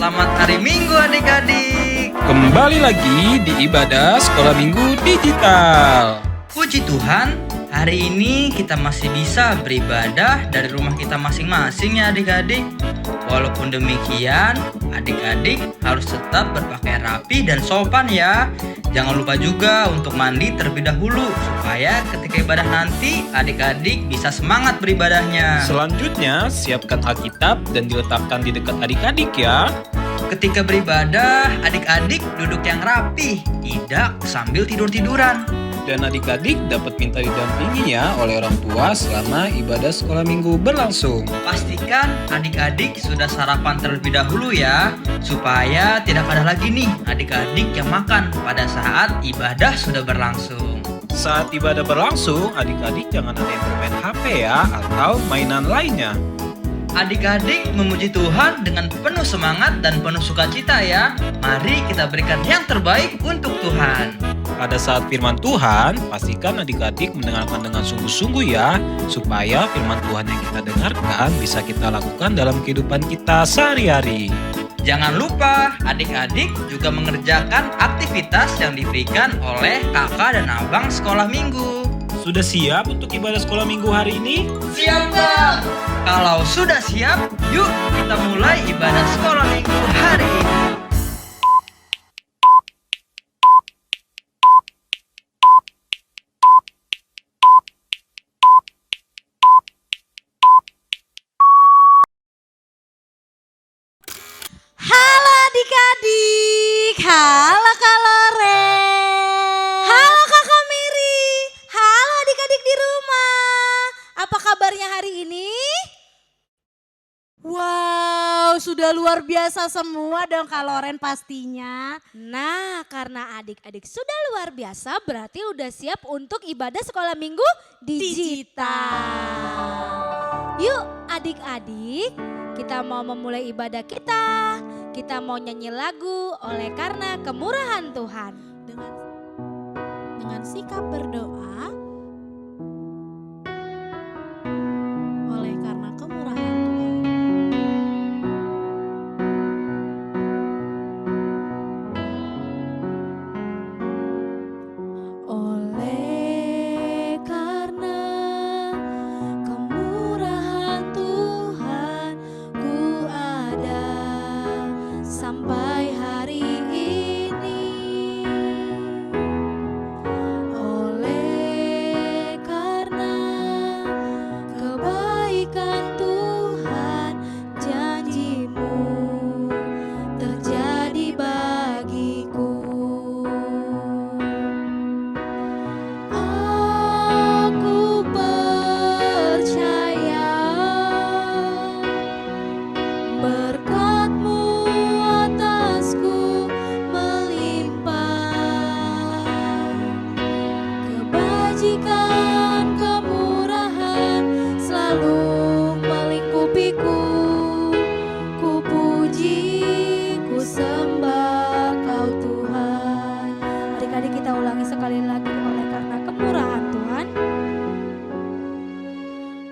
Selamat hari Minggu adik-adik. Kembali lagi di ibadah sekolah minggu digital. Puji Tuhan, hari ini kita masih bisa beribadah dari rumah kita masing-masing ya adik-adik. Walaupun demikian, adik-adik harus tetap berpakaian rapi dan sopan ya. Jangan lupa juga untuk mandi terlebih dahulu supaya ketika ibadah nanti adik-adik bisa semangat beribadahnya. Selanjutnya, siapkan Alkitab dan diletakkan di dekat adik-adik ya. Ketika beribadah, adik-adik duduk yang rapi, tidak sambil tidur-tiduran. Dan adik-adik dapat minta didampingi ya oleh orang tua selama ibadah sekolah minggu berlangsung. Pastikan adik-adik sudah sarapan terlebih dahulu ya, supaya tidak ada lagi nih adik-adik yang makan pada saat ibadah sudah berlangsung. Saat ibadah berlangsung, adik-adik jangan ada yang bermain HP ya atau mainan lainnya. Adik-adik memuji Tuhan dengan penuh semangat dan penuh sukacita ya. Mari kita berikan yang terbaik untuk Tuhan. Pada saat firman Tuhan, pastikan adik-adik mendengarkan dengan sungguh-sungguh ya, supaya firman Tuhan yang kita dengarkan bisa kita lakukan dalam kehidupan kita sehari-hari. Jangan lupa adik-adik juga mengerjakan aktivitas yang diberikan oleh kakak dan abang sekolah minggu. Sudah siap untuk ibadah sekolah minggu hari ini? Siap Bang! Kalau sudah siap, yuk kita mulai ibadah sekolah minggu hari ini. Halo adik-adik, halo Kak Loren, halo Kakak Miri, halo adik-adik di rumah. Apa kabarnya hari ini? Wow, sudah luar biasa semua dong Kak Loren pastinya. Nah, karena adik-adik sudah luar biasa berarti udah siap untuk ibadah sekolah minggu digital. Yuk adik-adik, kita mau memulai ibadah kita. Kita mau nyanyi lagu oleh karena kemurahan Tuhan. Dengan sikap berdoa oleh karena kemurahan Tuhan. Oleh karena kemurahan Tuhan, ku ada sampai hari ini. Oleh karena kebaikan Tuhan, janji-Mu terjadi bagiku. Aku percaya berkat-Mu atasku melimpah, kebajikan kemurahan selalu melingkupiku. Ku puji, ku sembah Kau Tuhan. Adik-adik kita ulangi sekali lagi oleh karena kemurahan Tuhan.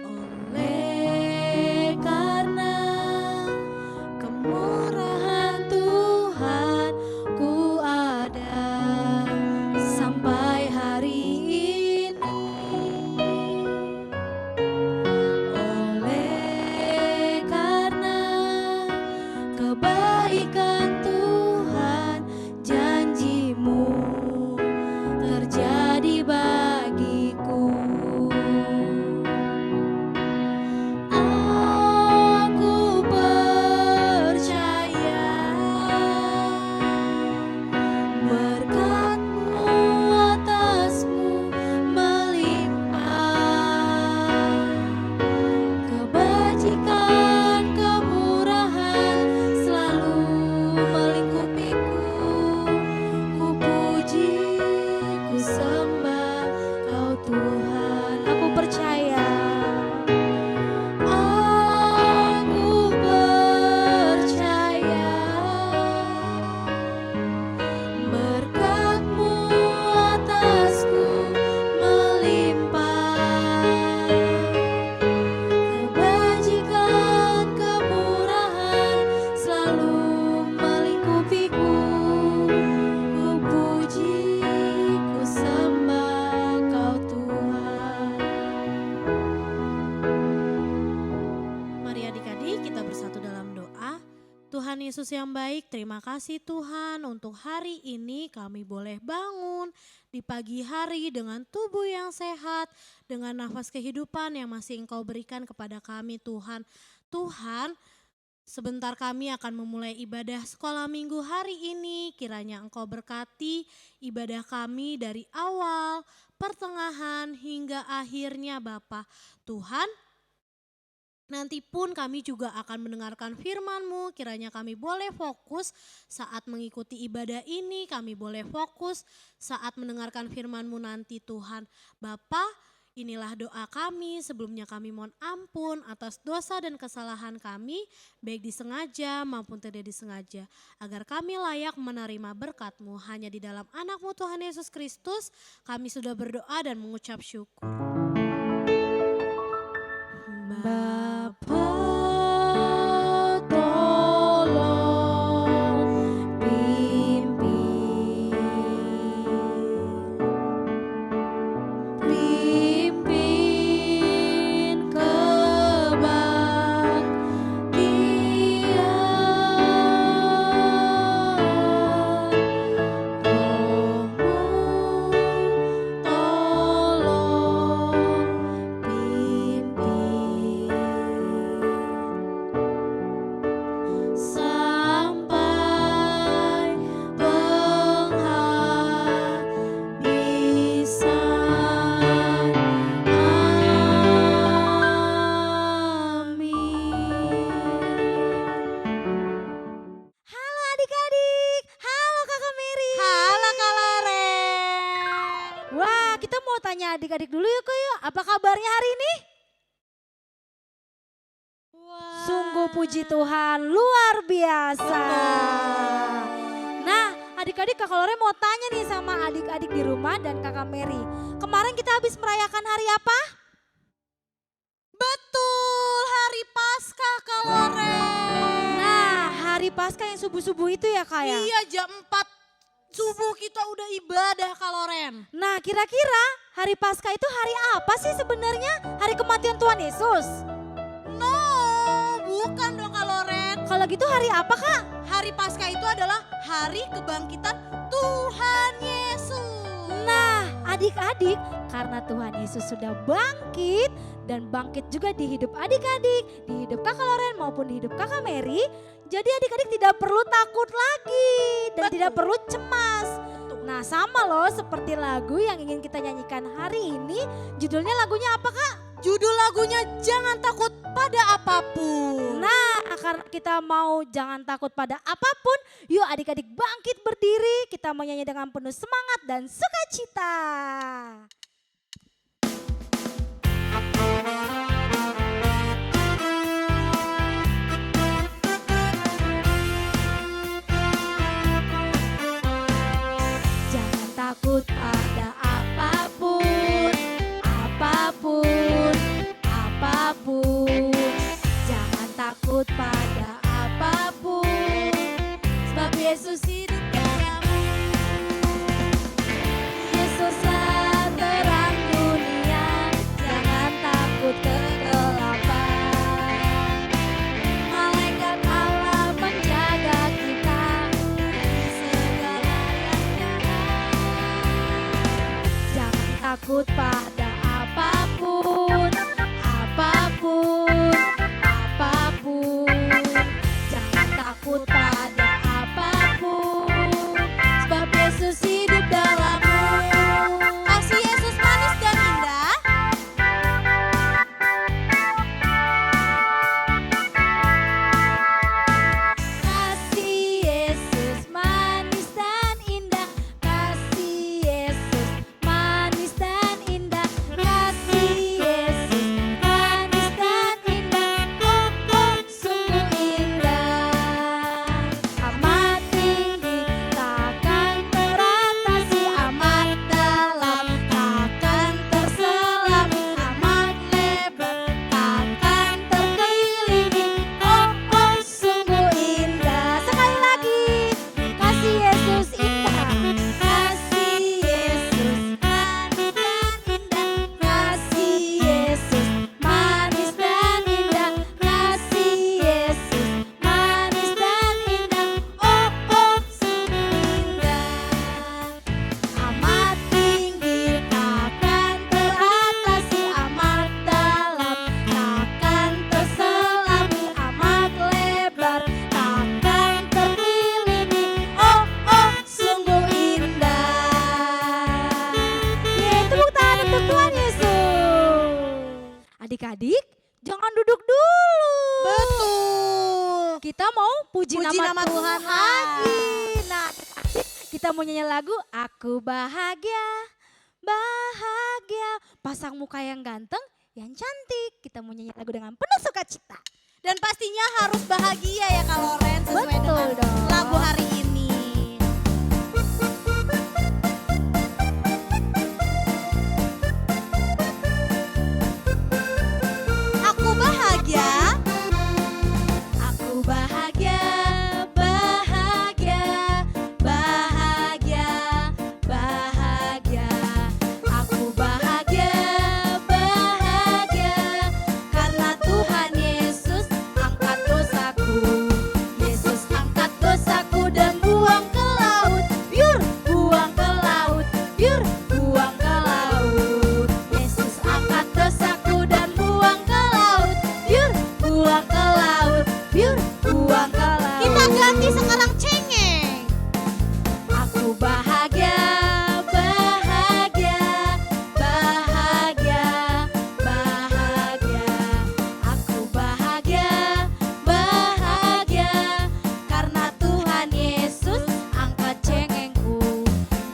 Oleh karena kemurahan Tuhan, ku ada sampai hari ini. Oleh karena kebaikan Tuhan, janji-Mu terjadi bagiku. Yesus yang baik, terima kasih Tuhan untuk hari ini kami boleh bangun di pagi hari dengan tubuh yang sehat, dengan nafas kehidupan yang masih Engkau berikan kepada kami Tuhan. Tuhan, sebentar kami akan memulai ibadah sekolah minggu hari ini, kiranya Engkau berkati ibadah kami dari awal, pertengahan hingga akhirnya Bapa. Tuhan, nanti pun kami juga akan mendengarkan firman-Mu, kiranya kami boleh fokus saat mengikuti ibadah ini, kami boleh fokus saat mendengarkan firman-Mu nanti Tuhan. Bapa, inilah doa kami, sebelumnya kami mohon ampun atas dosa dan kesalahan kami, baik disengaja maupun tidak disengaja. Agar kami layak menerima berkat-Mu, hanya di dalam anak-Mu Tuhan Yesus Kristus, kami sudah berdoa dan mengucap syukur. Bapa, tolong pimpin kebaktian, Roh-Mu tolong pimpin sampai penghabisan. Amin. Halo adik-adik, halo Kakak Mary. Halo Kak Loren. Wah, kita mau tanya adik-adik dulu yuk Kak yuk, apa kabarnya hari ini? Sungguh puji Tuhan, luar biasa. Nah, adik-adik Kakak Loren mau tanya nih sama adik-adik di rumah dan Kakak Mary. Kemarin kita habis merayakan hari apa? Betul, hari Paskah Kak Loren. Nah, hari Paskah yang subuh-subuh itu ya Kak ya? Iya, jam 4 subuh kita udah ibadah Kak Loren. Nah, kira-kira hari Paskah itu hari apa sih sebenarnya? Hari kematian Tuhan Yesus? No, bukan dong Kak Loren. Kalau gitu hari apa Kak? Hari Paskah itu adalah hari kebangkitan Tuhan Yesus. Nah adik-adik, karena Tuhan Yesus sudah bangkit dan bangkit juga di hidup adik-adik, di hidup Kakak Loren maupun di hidup Kakak Mary. Jadi adik-adik tidak perlu takut lagi dan tidak perlu cemas. Nah sama loh seperti lagu yang ingin kita nyanyikan hari ini. Judulnya lagunya apa Kak? Judul lagunya Jangan Takut Pada Apapun. Nah karena kita mau jangan takut pada apapun, yuk adik-adik bangkit berdiri, kita mau nyanyi dengan penuh semangat dan sukacita. Jangan takut pada apapun, apapun, apapun. Jangan takut pada apapun, sebab Yesus hidup dalammu. Yesuslah terang dunia, jangan takut kegelapan. Malaikat Allah menjaga kita di segala yang nyata. Jangan takut pada apapun, apapun, apapun. Jangan takut pada apapun, sebab Yesus hidup dalammu. Kasih Yesus manis dan indah. Kasih Yesus manis dan indah. Kasih Yesus manis dan indah. Kasih Adik-adik jangan duduk dulu. Betul. Kita mau puji nama Tuhan Tuhan. lagi. Nah, kita mau nyanyi lagu Aku Bahagia, Bahagia. Pasang muka yang ganteng, yang cantik. Kita mau nyanyi lagu dengan penuh sukacita. Dan pastinya harus bahagia ya Kak Loren sesuai Betul dengan dong. lagu hari ini. Aku bahagia. Aku bahagia, bahagia, bahagia, bahagia. Aku bahagia, bahagia. Karena Tuhan Yesus angkat dosaku. Yesus angkat dosaku dan buang ke laut. Biur, buang ke laut. Biur, buang ke laut. Yesus angkat dosaku dan buang ke laut. Biur, buang ke laut. Biur, buang ke laut. Kita ganti sekarang cengeng. Aku bahagia, bahagia, bahagia, bahagia. Aku bahagia, bahagia. Karena Tuhan Yesus angkat cengengku.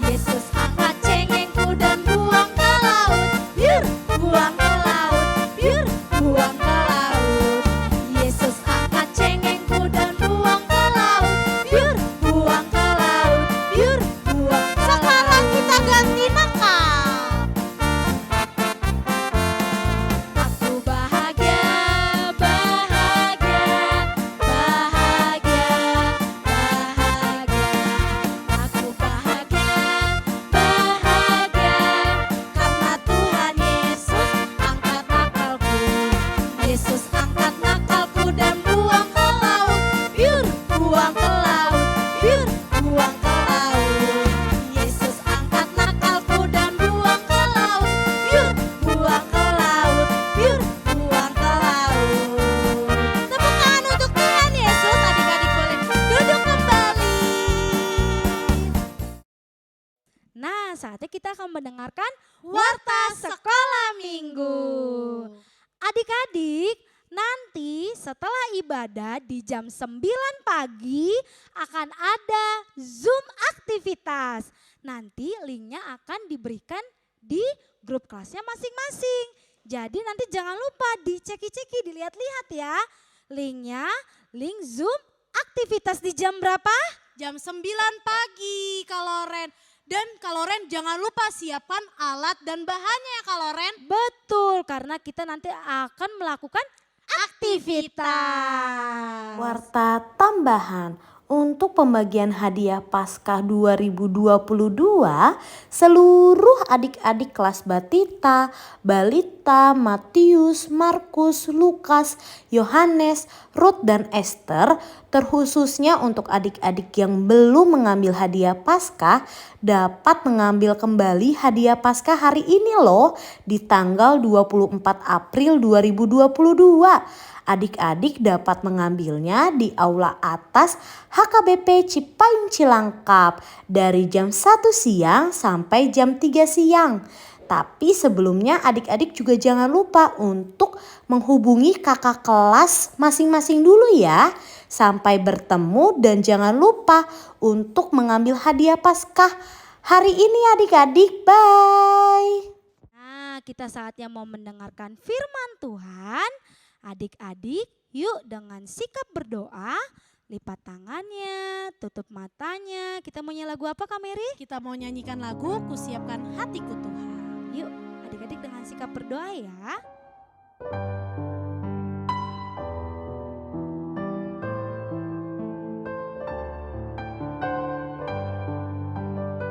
Yesus angkat cengengku dan buang ke laut. Biur, buang ke laut. Biur, buang ke laut. Yesus angkat cengengku dan buang ke laut. Biur, buang ke laut. Biur, buang ke laut. Sekarang kita ganti nakal. Aku bahagia, bahagia, bahagia, bahagia. Aku bahagia, bahagia. Karena Tuhan Yesus angkat nakalku. Yesus angkat nakalku dan buang ke laut. Biur, buang ke laut. Biur, buang ke laut. Yesus angkat nakalku dan buang ke laut. Biur, buang ke laut. Biur, buang ke laut. Tepuk tangan untuk Tuhan Yesus. Adik-adik boleh duduk kembali. Nah, saatnya kita akan mendengarkan Warta Sekolah Minggu. Adik-adik, nanti setelah ibadah di jam 9 pagi akan ada Zoom aktivitas. Nanti linknya akan diberikan di grup kelasnya masing-masing. Jadi nanti jangan lupa diceki-ceki, dilihat-lihat ya. Linknya, link Zoom aktivitas di jam berapa? Jam 9 pagi Kak Loren. Dan Kak Loren jangan lupa siapkan alat dan bahannya ya Kak Loren. Betul, karena kita nanti akan melakukan aktivitas. Warta tambahan untuk pembagian hadiah Paskah 2022 seluruh adik-adik kelas Batita, Balita, Matius, Markus, Lukas, Yohanes, Ruth dan Esther, terkhususnya untuk adik-adik yang belum mengambil hadiah Paskah dapat mengambil kembali hadiah Paskah hari ini loh di tanggal 24 April 2022. Adik-adik dapat mengambilnya di aula atas HKBP Cipayung Cilangkap dari jam 1 siang sampai jam 3 siang. Tapi sebelumnya adik-adik juga jangan lupa untuk menghubungi kakak kelas masing-masing dulu ya. Sampai bertemu dan jangan lupa untuk mengambil hadiah Paskah hari ini adik-adik. Bye. Nah, kita saatnya mau mendengarkan firman Tuhan. Adik-adik, yuk dengan sikap berdoa, lipat tangannya, tutup matanya. Kita mau nyanyi lagu apa Kak Mary? Kita mau nyanyikan lagu Kusiapkan Hatiku Tuhan. Yuk, adik-adik dengan sikap berdoa ya.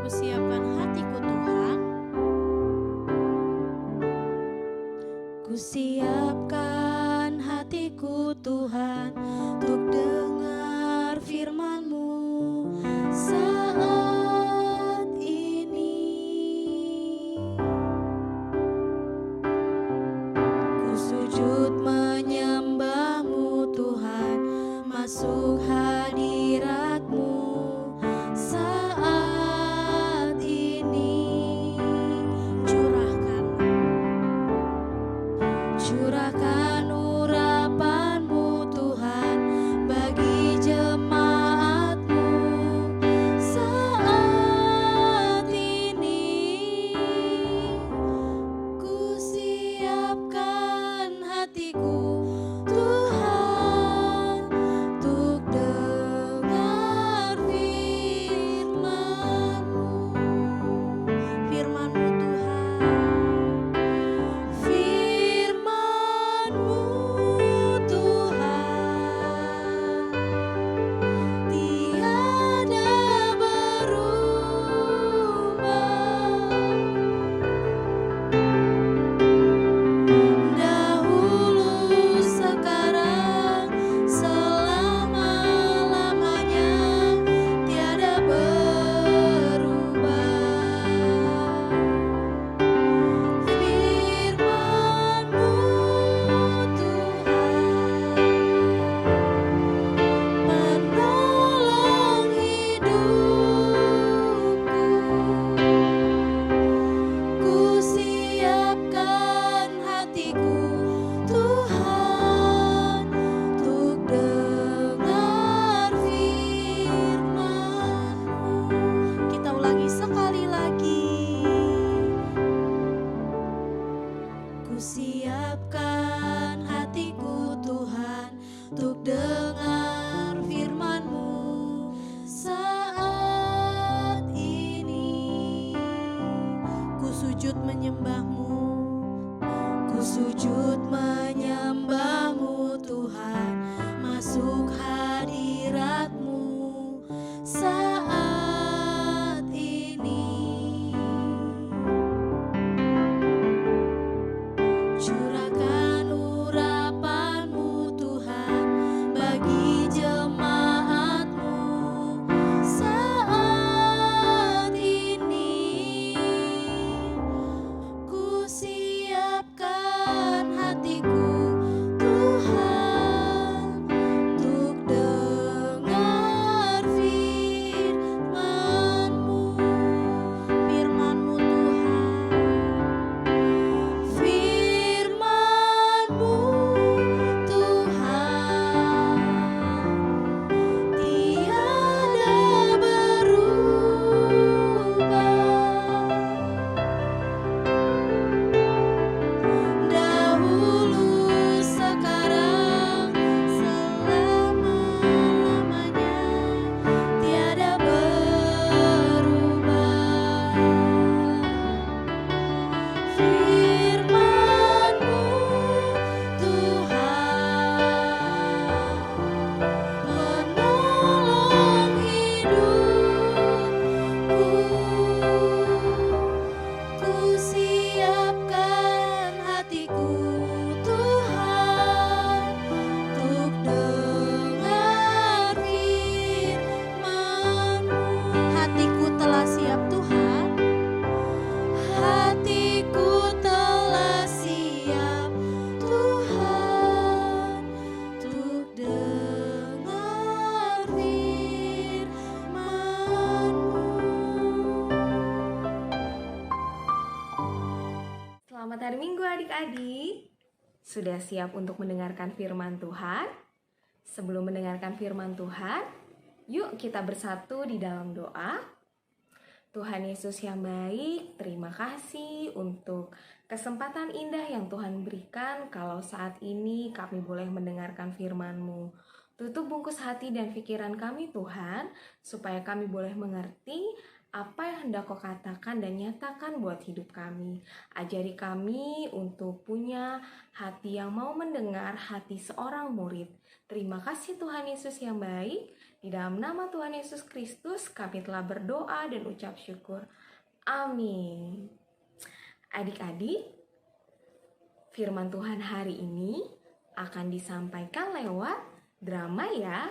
Kusiapkan hatiku Tuhan. Kusiapkan hatiku Tuhan untuk dengar firman-Mu saat ini. Ku sujud menyembah-Mu Tuhan, masuk hadirat-Mu saat ini. Curahkan siapkan hatiku Tuhan untuk dengar firman-Mu saat ini. Ku sujud menyembah-Mu, ku sujud menyembah-Mu Tuhan, masuk hadirat-Mu saat ini. Curahkan urapan-Mu Tuhan bagi jemaat-Mu saat ini. Ku siapkan hatiku Tuhan untuk dengar firman-Mu, firman-Mu Tuhan, firman-Mu Tuhan, tiada berubah. Dahulu, sekarang, selama-lamanya, tiada berubah. Firman-Mu Tuhan, penolong hidupku. Ku siapkan hatiku Tuhan untuk dengar firman-Mu. Hatiku telah siap Tuhan, hatiku telah siap Tuhan untuk dengar firman-Mu. Selamat hari Minggu adik-adik. Sudah siap untuk mendengarkan firman Tuhan? Sebelum mendengarkan firman Tuhan, yuk kita bersatu di dalam doa. Tuhan Yesus yang baik, terima kasih untuk kesempatan indah yang Tuhan berikan kalau saat ini kami boleh mendengarkan firman-Mu. Tutup bungkus hati dan pikiran kami Tuhan, supaya kami boleh mengerti apa yang hendak Kau katakan dan nyatakan buat hidup kami. Ajari kami untuk punya hati yang mau mendengar, hati seorang murid. Terima kasih Tuhan Yesus yang baik. Di dalam nama Tuhan Yesus Kristus kami telah berdoa dan ucap syukur. Amin. Adik-adik, firman Tuhan hari ini akan disampaikan lewat drama ya.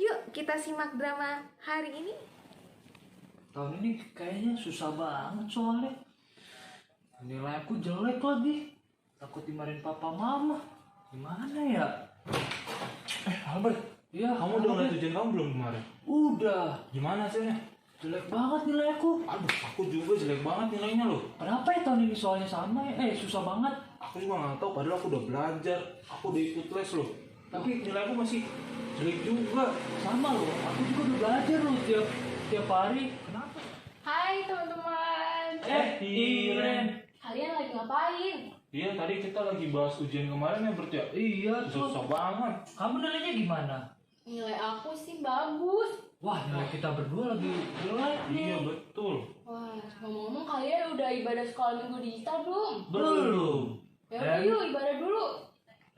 Yuk kita simak drama hari ini. Tahun ini kayaknya susah banget soalnya. Nilai aku jelek lagi. Takut dimarahin papa mama. Gimana ya? Albert, Iya, kamu udah ngeliat ujian kamu belum kemarin? Udah. Gimana hasilnya? Jelek banget nilai aku. Aduh, aku juga jelek banget nilainya loh. Kenapa ya tahun ini soalnya sama ya? Susah banget. Aku juga nggak tahu, padahal aku udah belajar. Aku udah ikut les loh. Tapi nilai aku masih jelek juga. Sama loh. Aku juga udah belajar loh tiap hari. Kenapa? Hai teman-teman. Iren. Kalian lagi ngapain? Iya, tadi kita lagi bahas ujian kemarin ya, Bert ya? Iya, terus Susah banget. kamu nilainya gimana? Nilai aku sih bagus. Wah, nilai kita berdua lagi jelek nih. Iya, betul. Wah, ngomong-ngomong kalian udah ibadah sekolah minggu digital belum? Belum. Ya udah yuk ibadah dulu.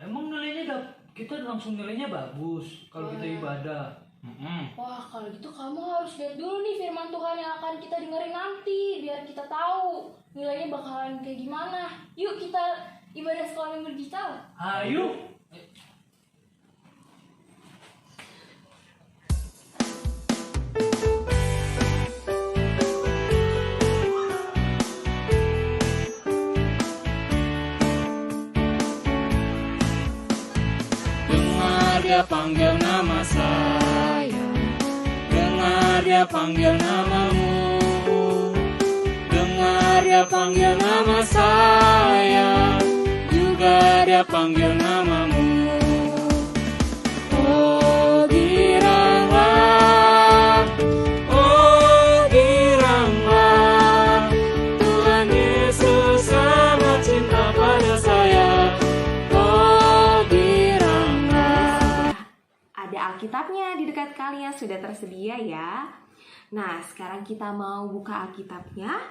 Emang nilainya kita langsung nilainya bagus kalau kita ibadah. Wah, kalau gitu kamu harus lihat dulu nih firman Tuhan yang akan kita dengerin nanti biar kita tahu nilainya bakalan kayak gimana. Yuk kita ibadah sekolah minggu digital. Ayo. Dengar dia panggil nama saya, dengar dia panggil namamu, dengar dia panggil nama saya, juga dia panggil namamu. Oh giranglah, Tuhan Yesus sangat cinta pada saya. Alkitabnya di dekat kalian sudah tersedia ya. Nah, sekarang kita mau buka Alkitabnya.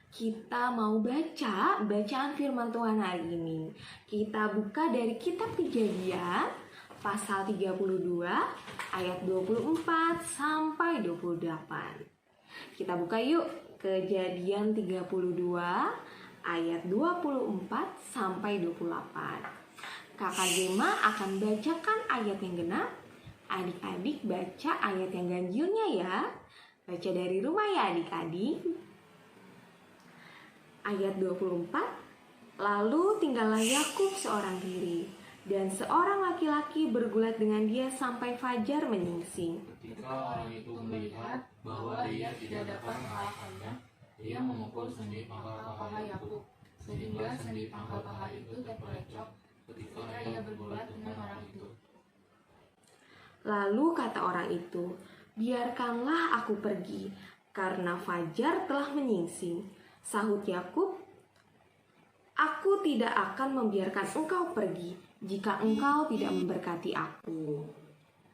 Kita mau baca bacaan firman Tuhan hari ini. Kita buka dari kitab Kejadian pasal 32 ayat 24 sampai 28. Kita buka yuk Kejadian 32 ayat 24 sampai 28. Kakak Gema akan bacakan ayat yang genap. Adik-adik baca ayat yang ganjilnya ya. Baca dari rumah ya adik-adik. Ayat 24. Lalu tinggallah Yakub seorang diri, dan seorang laki-laki bergulat dengan dia sampai fajar menyingsing. Ketika orang itu melihat bahwa dia tidak dapat mengalahkannya, dia memukul sendi pangkal paha Yakub, sehingga sendi pangkal paha itu terpelecok ketika ia bergulat dengan orang itu. Lalu kata orang itu, biarkanlah aku pergi, karena fajar telah menyingsing. Sahut Yakub, aku tidak akan membiarkan engkau pergi jika engkau tidak memberkati aku.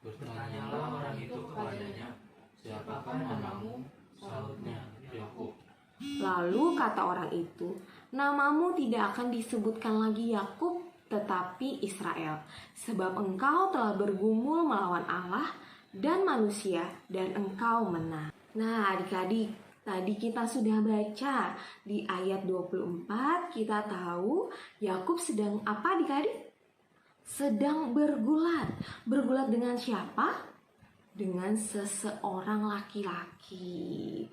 Bertanyalah orang itu kepadanya, siapakah namamu? Sahutnya, Yakub. Lalu kata orang itu, namamu tidak akan disebutkan lagi Yakub, tetapi Israel, sebab engkau telah bergumul melawan Allah dan manusia, dan engkau menang. Nah adik-adik, tadi kita sudah baca di ayat 24, kita tahu Yakub sedang apa adik-adik? Sedang bergulat. Bergulat dengan siapa? Dengan seseorang laki-laki.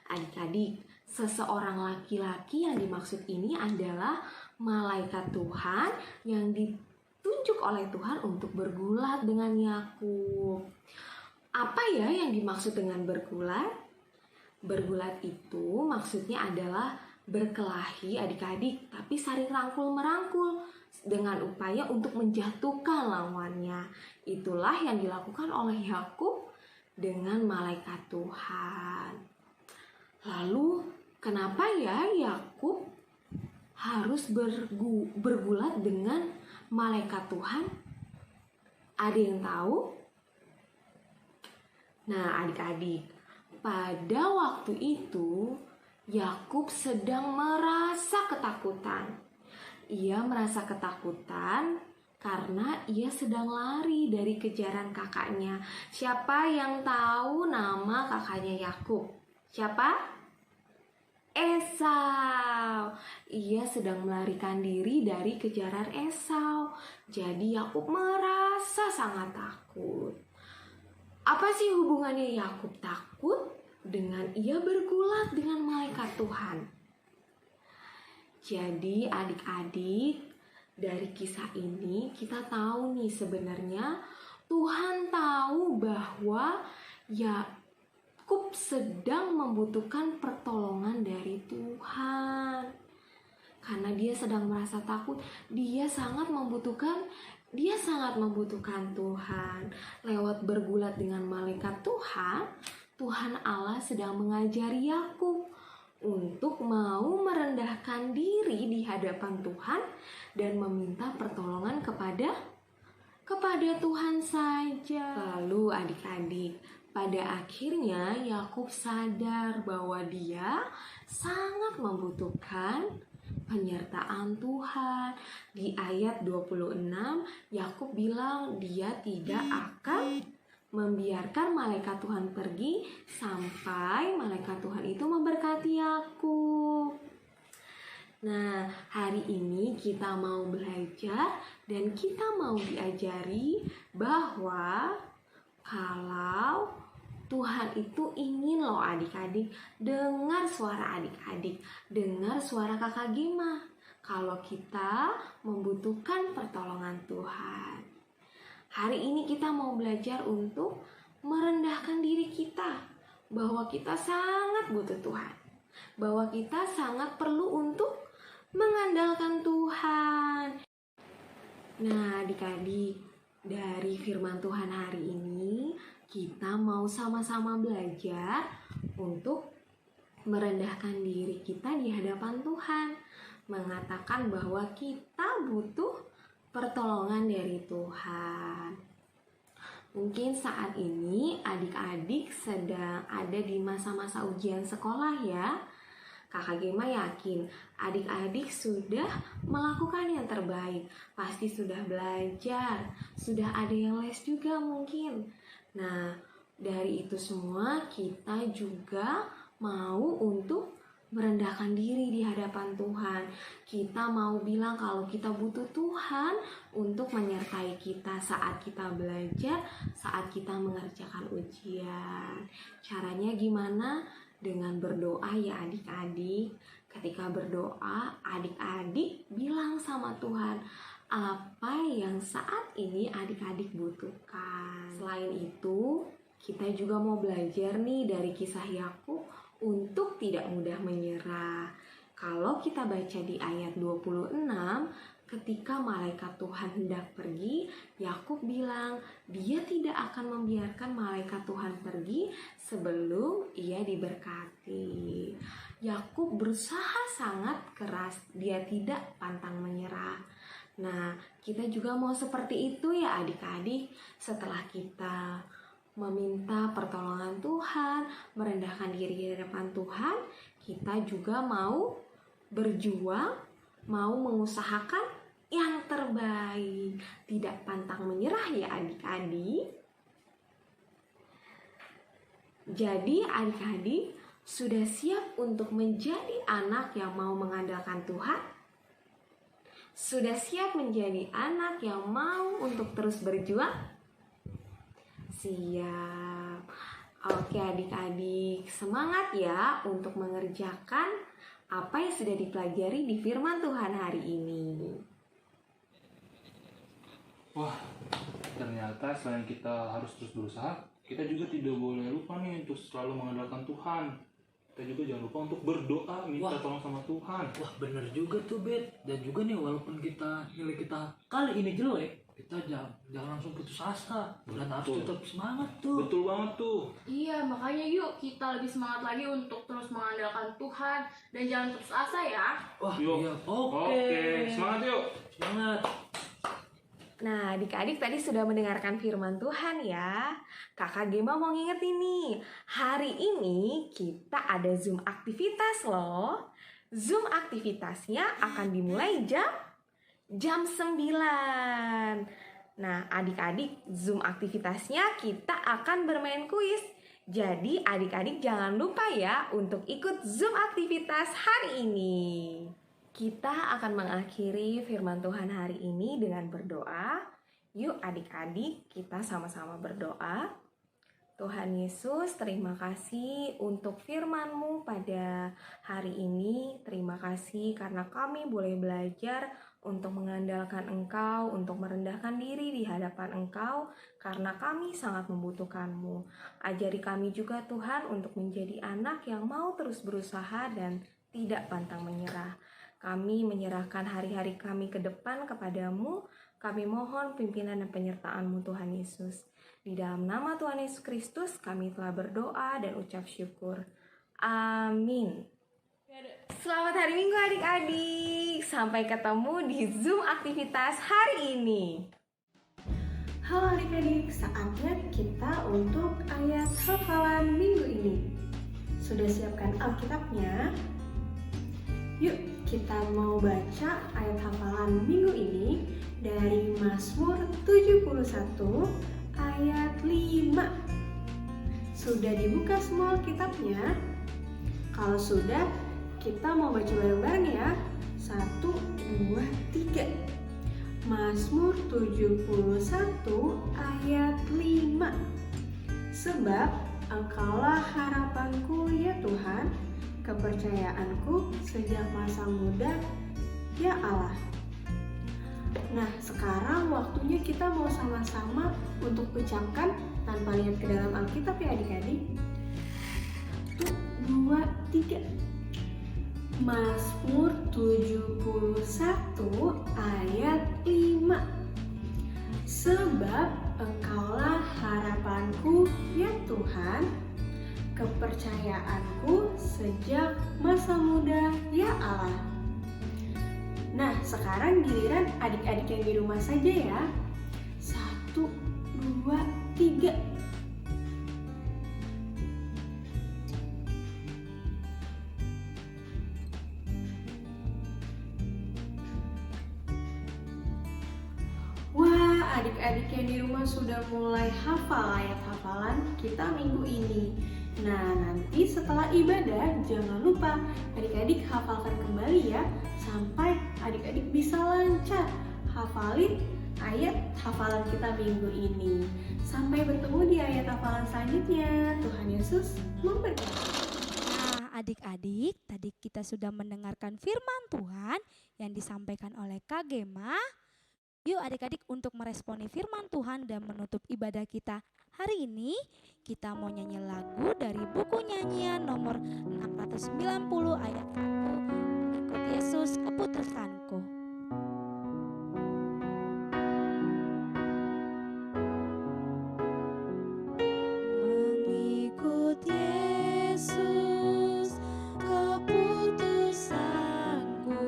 Adik-adik, seseorang laki-laki yang dimaksud ini adalah malaikat Tuhan yang ditunjuk oleh Tuhan untuk bergulat dengan Yakub. Apa ya yang dimaksud dengan bergulat? Bergulat itu maksudnya adalah berkelahi adik-adik, tapi saling rangkul-merangkul dengan upaya untuk menjatuhkan lawannya. Itulah yang dilakukan oleh Yakub dengan malaikat Tuhan. Lalu kenapa ya Yakub harus bergulat dengan malaikat Tuhan? Ada yang tahu? Nah adik-adik, pada waktu itu Yakub sedang merasa ketakutan. Ia merasa ketakutan karena ia sedang lari dari kejaran kakaknya. Siapa yang tahu nama kakaknya Yakub? Siapa? Esau. Ia sedang melarikan diri dari kejaran Esau. Jadi Yakub merasa sangat takut. Apa sih hubungannya Yakub takut dengan ia bergulat dengan malaikat Tuhan? Jadi adik-adik, dari kisah ini kita tahu nih sebenarnya Tuhan tahu bahwa Yakub sedang membutuhkan pertolongan dari Tuhan. Karena dia sedang merasa takut, dia sangat membutuhkan Tuhan. Lewat bergulat dengan malaikat Tuhan, Tuhan Allah sedang mengajari Yakub untuk mau merendahkan diri di hadapan Tuhan dan meminta pertolongan kepada Tuhan saja. Lalu adik-adik, pada akhirnya Yakub sadar bahwa dia sangat membutuhkan penyertaan Tuhan. Di ayat 26 Yakub bilang dia tidak akan membiarkan malaikat Tuhan pergi sampai malaikat Tuhan itu memberkati Yakub. Nah, hari ini kita mau belajar dan kita mau diajari bahwa kalau Tuhan itu ingin loh adik-adik dengar suara adik-adik, dengar suara kakak Gema kalau kita membutuhkan pertolongan Tuhan. Hari ini kita mau belajar untuk merendahkan diri kita, bahwa kita sangat butuh Tuhan, bahwa kita sangat perlu untuk mengandalkan Tuhan. Nah adik-adik, dari firman Tuhan hari ini kita mau sama-sama belajar untuk merendahkan diri kita di hadapan Tuhan, mengatakan bahwa kita butuh pertolongan dari Tuhan. Mungkin saat ini adik-adik sedang ada di masa-masa ujian sekolah ya. Kakak Gema yakin adik-adik sudah melakukan yang terbaik. Pasti sudah belajar, sudah ada yang les juga mungkin. Nah, dari itu semua kita juga mau untuk merendahkan diri di hadapan Tuhan. Kita mau bilang kalau kita butuh Tuhan untuk menyertai kita saat kita belajar, saat kita mengerjakan ujian. Caranya gimana? Dengan berdoa ya adik-adik. Ketika berdoa, adik-adik bilang sama Tuhan apa yang saat ini adik-adik butuhkan. Selain itu, kita juga mau belajar nih dari kisah Yakub untuk tidak mudah menyerah. Kalau kita baca di ayat 26, ketika malaikat Tuhan hendak pergi, Yakub bilang dia tidak akan membiarkan malaikat Tuhan pergi sebelum ia diberkati. Yakub berusaha sangat keras, dia tidak pantang menyerah. Nah, kita juga mau seperti itu ya adik-adik. Setelah kita meminta pertolongan Tuhan, merendahkan diri di hadapan Tuhan, kita juga mau berjuang, mau mengusahakan yang terbaik, tidak pantang menyerah ya adik-adik. Jadi adik-adik sudah siap untuk menjadi anak yang mau mengandalkan Tuhan? Sudah siap menjadi anak yang mau untuk terus berjuang? Siap. Oke adik-adik, semangat ya untuk mengerjakan apa yang sudah dipelajari di firman Tuhan hari ini. Wah, ternyata selain kita harus terus berusaha, kita juga tidak boleh lupa nih untuk selalu mengandalkan Tuhan. Kita juga jangan lupa untuk berdoa, minta tolong sama Tuhan. Wah bener juga tuh Bet. Dan juga nih walaupun nilai kita kali ini jelek, kita jangan langsung putus asa dan harus tetap semangat tuh. Betul banget tuh. Iya, makanya yuk kita lebih semangat lagi untuk terus mengandalkan Tuhan dan jangan putus asa ya. Wah Yuk. iya, Oke, semangat yuk. Semangat. Nah, adik-adik tadi sudah mendengarkan firman Tuhan ya. Kakak Gema mau ngingetin nih, hari ini kita ada Zoom aktivitas loh. Zoom aktivitasnya akan dimulai jam 9. Nah, adik-adik Zoom aktivitasnya kita akan bermain kuis. Jadi adik-adik jangan lupa ya untuk ikut Zoom aktivitas hari ini. Kita akan mengakhiri firman Tuhan hari ini dengan berdoa. Yuk adik-adik kita sama-sama berdoa. Tuhan Yesus, terima kasih untuk firman-Mu pada hari ini. Terima kasih karena kami boleh belajar untuk mengandalkan Engkau, untuk merendahkan diri di hadapan Engkau, karena kami sangat membutuhkan-Mu. Ajari kami juga Tuhan untuk menjadi anak yang mau terus berusaha dan tidak pantang menyerah. Kami menyerahkan hari-hari kami ke depan kepadamu. Kami mohon pimpinan dan penyertaan-Mu Tuhan Yesus. Di dalam nama Tuhan Yesus Kristus kami telah berdoa dan ucap syukur. Amin. Selamat hari Minggu adik-adik. Sampai ketemu di Zoom aktivitas hari ini. Halo adik-adik, saatnya kita untuk ayat hafalan minggu ini. Sudah siapkan Alkitabnya? Yuk kita mau baca ayat hafalan minggu ini dari Mazmur 71 ayat 5. Sudah dibuka semua Alkitabnya? Kalau sudah, kita mau baca bareng-bareng ya. 1, 2, 3. Mazmur 71 ayat 5. Sebab Engkaulah harapanku ya Tuhan, kepercayaanku sejak masa muda ya Allah. Nah, sekarang waktunya kita mau sama-sama untuk ucapkan tanpa lihat ke dalam Alkitab ya adik-adik. 1, 2, 3. Mazmur 71 ayat 5. Sebab Engkaulah harapanku ya Tuhan, kepercayaanku sejak masa muda ya Allah. Nah, sekarang giliran adik-adik yang di rumah saja ya. 1, 2, 3. Wah, adik-adik yang di rumah sudah mulai hafal ayat hafalan kita minggu ini. Nah, nanti setelah ibadah jangan lupa adik-adik hafalkan kembali ya, sampai adik-adik bisa lancar hafalin ayat hafalan kita minggu ini. Sampai bertemu di ayat hafalan selanjutnya. Tuhan Yesus memberkati. Nah, adik-adik, tadi kita sudah mendengarkan firman Tuhan yang disampaikan oleh Kak Gema. Yuk adik-adik untuk meresponi firman Tuhan dan menutup ibadah kita hari ini, kita mau nyanyi lagu dari buku nyanyian nomor 690 ayat 1. Ikut Yesus keputusanku. Mengikut Yesus keputusanku,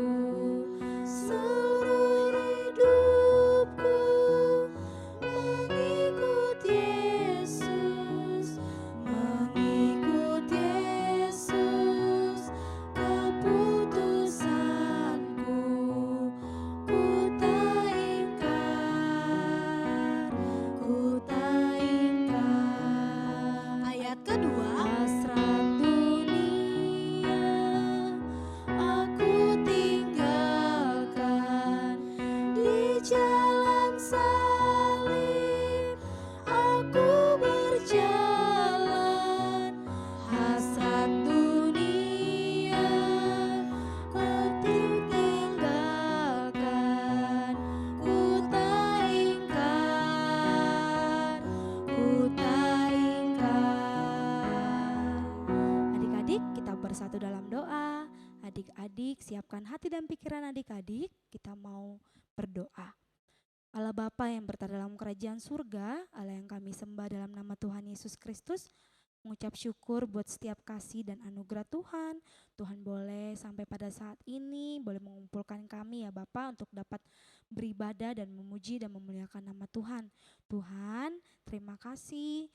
seluruh hidupku mengikut Yesus, mengikut Yesus keputusanku, ku tak ingkar, ku tak ingkar. Ayat kedua. Hasrat dunia aku tinggalkan, di jalan salib aku berjalan. Hasrat dunia ku tinggalkan, ku tak ingkar, ku tak ingkar. Adik-adik, kita bersatu dalam doa. Adik-adik, siapkan hati dan pikiran adik-adik. Kita mau berdoa. Allah Bapa yang berada dalam kerajaan surga, Allah yang kami sembah dalam nama Tuhan Yesus Kristus, mengucap syukur buat setiap kasih dan anugerah Tuhan. Tuhan boleh sampai pada saat ini, boleh mengumpulkan kami ya Bapa untuk dapat beribadah dan memuji dan memuliakan nama Tuhan. Tuhan, terima kasih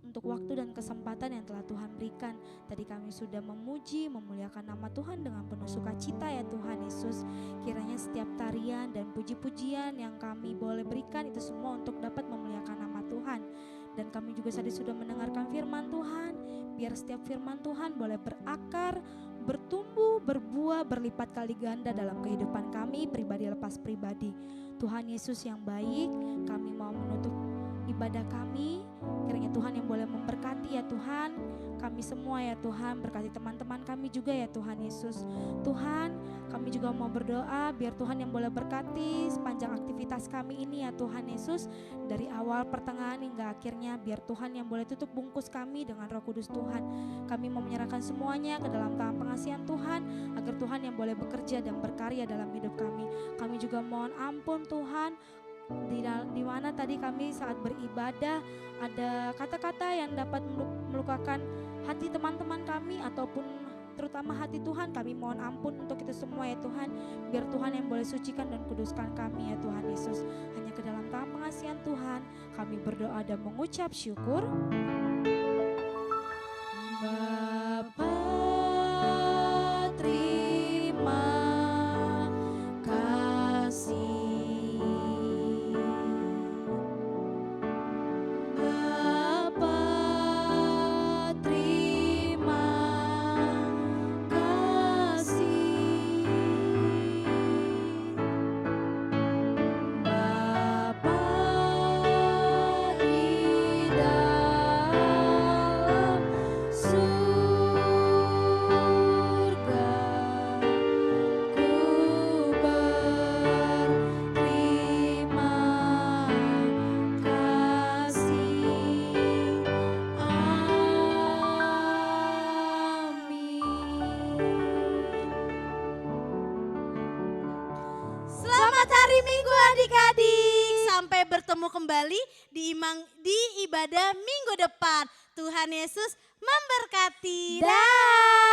untuk waktu dan kesempatan yang telah Tuhan berikan. Tadi kami sudah memuji, memuliakan nama Tuhan dengan penuh sukacita ya Tuhan Yesus. Kiranya setiap tarian dan puji-pujian yang kami boleh berikan itu semua untuk dapat memuliakan nama Tuhan. Dan kami juga tadi sudah mendengarkan firman Tuhan. Biar setiap firman Tuhan boleh berakar, bertumbuh, berbuah, berlipat kali ganda dalam kehidupan kami pribadi lepas pribadi. Tuhan Yesus yang baik, kami mau menutup ibadah kami. Kiranya Tuhan yang boleh memberkati ya Tuhan kami semua ya Tuhan, berkati teman-teman kami juga ya Tuhan Yesus. Tuhan, kami juga mau berdoa biar Tuhan yang boleh berkati sepanjang aktivitas kami ini ya Tuhan Yesus, dari awal pertengahan hingga akhirnya. Biar Tuhan yang boleh tutup bungkus kami dengan Roh Kudus Tuhan. Kami mau menyerahkan semuanya ke dalam tangan pengasihan Tuhan, agar Tuhan yang boleh bekerja dan berkarya dalam hidup kami. Kami juga mohon ampun Tuhan, di mana tadi kami saat beribadah ada kata-kata yang dapat melukakan hati teman-teman kami ataupun terutama hati Tuhan. Kami mohon ampun untuk itu semua ya Tuhan. Biar Tuhan yang boleh sucikan dan kuduskan kami ya Tuhan Yesus. Hanya ke dalam tangan pengasihan Tuhan kami berdoa dan mengucap syukur. Bapa, terima kasih. Bertemu kembali di ibadah minggu depan. Tuhan Yesus memberkati. Dah.